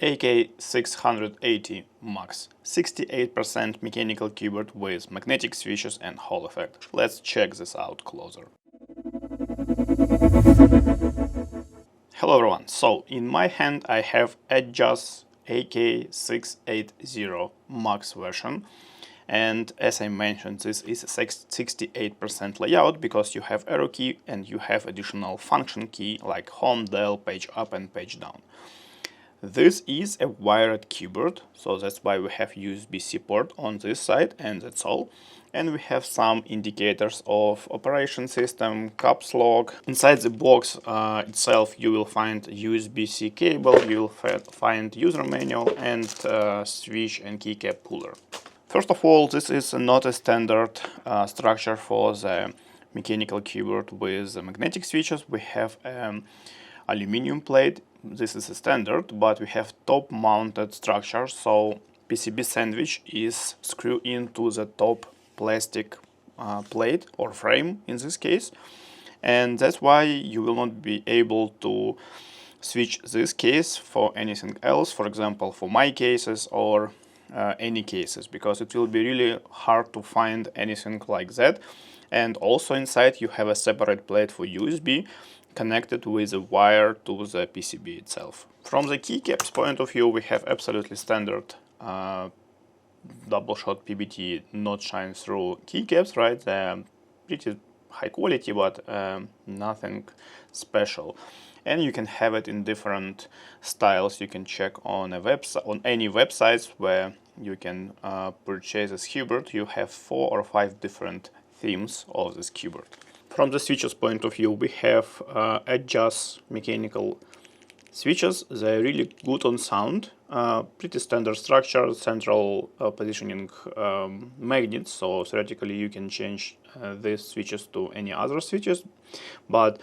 AK680 Max, 68% mechanical keyboard with magnetic switches and Hall effect. Let's check this out closer. Hello everyone, so in my hand I have Adjust AK680 Max version, and as I mentioned, this is a 68% layout because you have arrow key and you have additional function key like home, del, page up and page down. This is a wired keyboard, so that's why we have USB-C port on this side, and that's all. And we have some indicators of operation system, caps lock. Inside the box itself you will find USB-C cable, you will find user manual and switch and keycap puller. First of all, this is not a standard structure for the mechanical keyboard with magnetic switches. We have aluminum plate. This is a standard, but we have top mounted structure, so PCB sandwich is screwed into the top plastic plate or frame in this case, and that's why you will not be able to switch this case for anything else, for example for my cases or any cases, because it will be really hard to find anything like that. And also inside you have a separate plate for USB connected with a wire to the PCB itself. From the keycaps point of view, we have absolutely standard double shot PBT not shine through keycaps, right? They're pretty high quality, but nothing special. And you can have it in different styles. You can check on a website, on any websites where you can purchase this keyboard. You have 4 or 5 different themes of this keyboard. From the switches point of view, we have Adjust mechanical switches. They're really good on sound, pretty standard structure, central positioning magnets, so theoretically you can change these switches to any other switches, but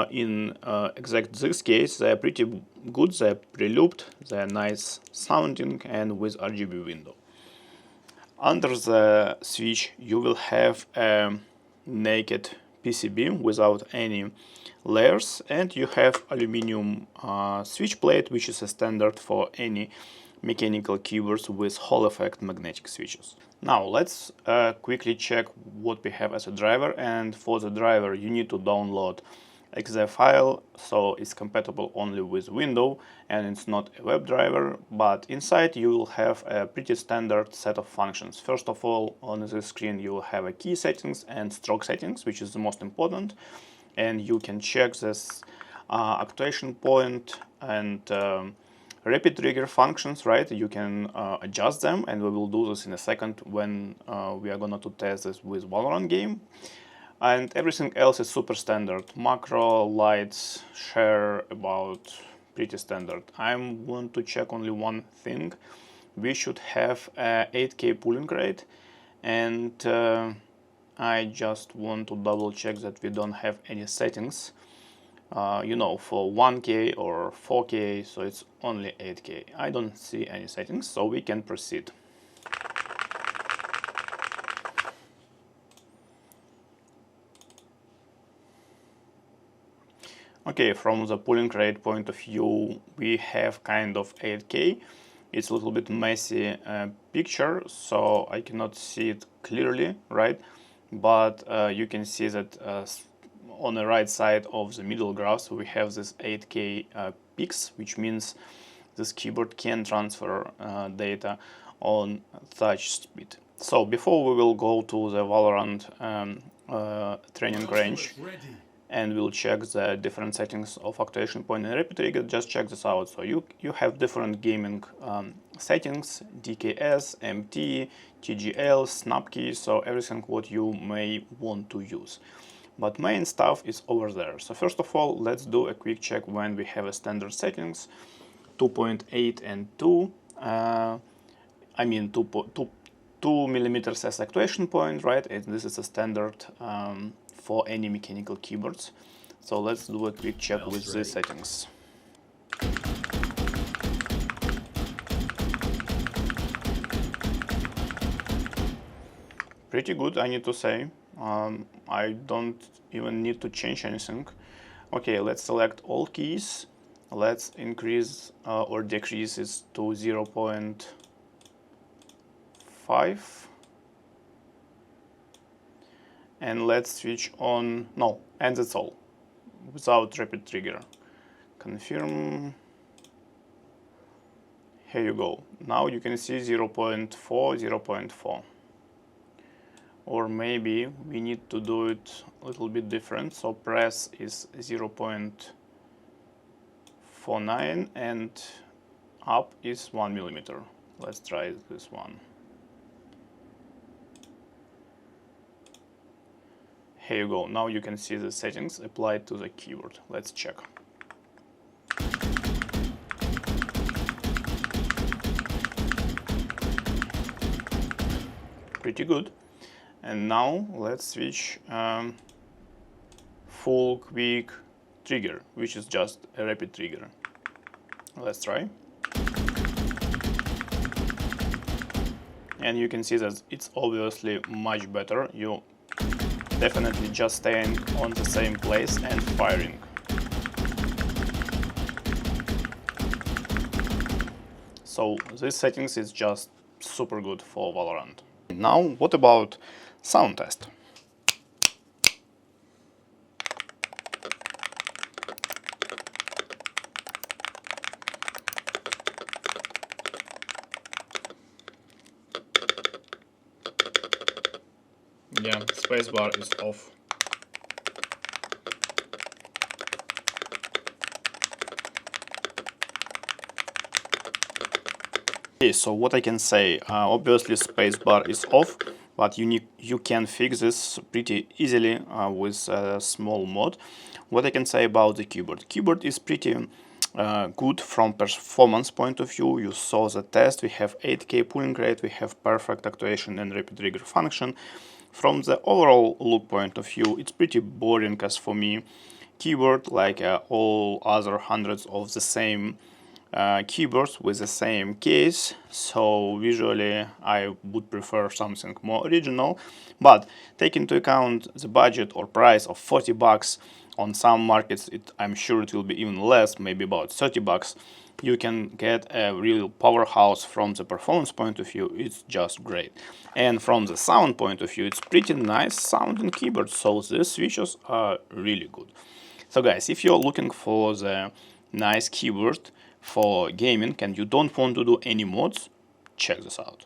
in exact this case they're pretty good, they're pre-looped, they're nice sounding and with RGB window. Under the switch you will have a naked PCB without any layers, and you have aluminum switch plate, which is a standard for any mechanical keyboards with Hall effect magnetic switches. Now let's quickly check what we have as a driver, and for the driver you need to download .exe file, so it's compatible only with Windows and it's not a web driver, but inside you will have a pretty standard set of functions. First of all, on the screen you will have a key settings and stroke settings, which is the most important, and you can check this actuation point and rapid trigger functions, right? You can adjust them, and we will do this in a second when we are going to test this with VALORANT game. And everything else is super standard. Macro, lights, share, about, pretty standard. I want to check only one thing. We should have a 8K pooling rate, and I just want to double check that we don't have any settings, you know, for 1K or 4K, so it's only 8K. I don't see any settings, so we can proceed. Okay, from the pooling rate point of view, we have kind of 8K. It's a little bit messy picture, so I cannot see it clearly, right? But you can see that on the right side of the middle graph, we have this 8K peaks, which means this keyboard can transfer data on touch speed. So before we will go to the VALORANT training range, and we'll check the different settings of actuation point and rapid trigger, just check this out. So you have different gaming settings, DKS, MT, TGL, snap key, so everything what you may want to use. But main stuff is over there. So first of all, let's do a quick check when we have a standard settings, 2.8 and 2, I mean 2 millimeters as actuation point, right? And this is a standard for any mechanical keyboards. So let's do a quick check with these settings. Pretty good, I need to say. I don't even need to change anything. Okay, let's select all keys Let's increase or decrease it to 0.5. And let's switch on, no, and that's all, without rapid trigger. Confirm. Here you go. Now you can see 0.4, 0.4. Or maybe we need to do it a little bit different. So press is 0.49 and up is 1 millimeter. Let's try this one. Here you go. Now you can see the settings applied to the keyboard. Let's check. Pretty good. And now let's switch full quick trigger, which is just a rapid trigger. Let's try. And you can see that it's obviously much better. You definitely just staying on the same place and firing. So this settings is just super good for Valorant. Now what about sound test? Yeah, spacebar is off. Okay, so what I can say, obviously spacebar is off, but you can fix this pretty easily with a small mod. What I can say about the keyboard? Keyboard is pretty good from performance point of view. You saw the test. We have 8K pulling rate, we have perfect actuation and rapid trigger function. From the overall look point of view, it's pretty boring as for me. Keyboard, like all other hundreds of the same keyboards with the same case, so visually I would prefer something more original, but take into account the budget or price of 40 bucks. On some markets I'm sure it will be even less, maybe about 30 bucks. You can get a real powerhouse. From the performance point of view, it's just great, and from the sound point of view, it's pretty nice sounding keyboard, so the switches are really good. So guys, if you're looking for the nice keyboard for gaming and you don't want to do any mods, check this out.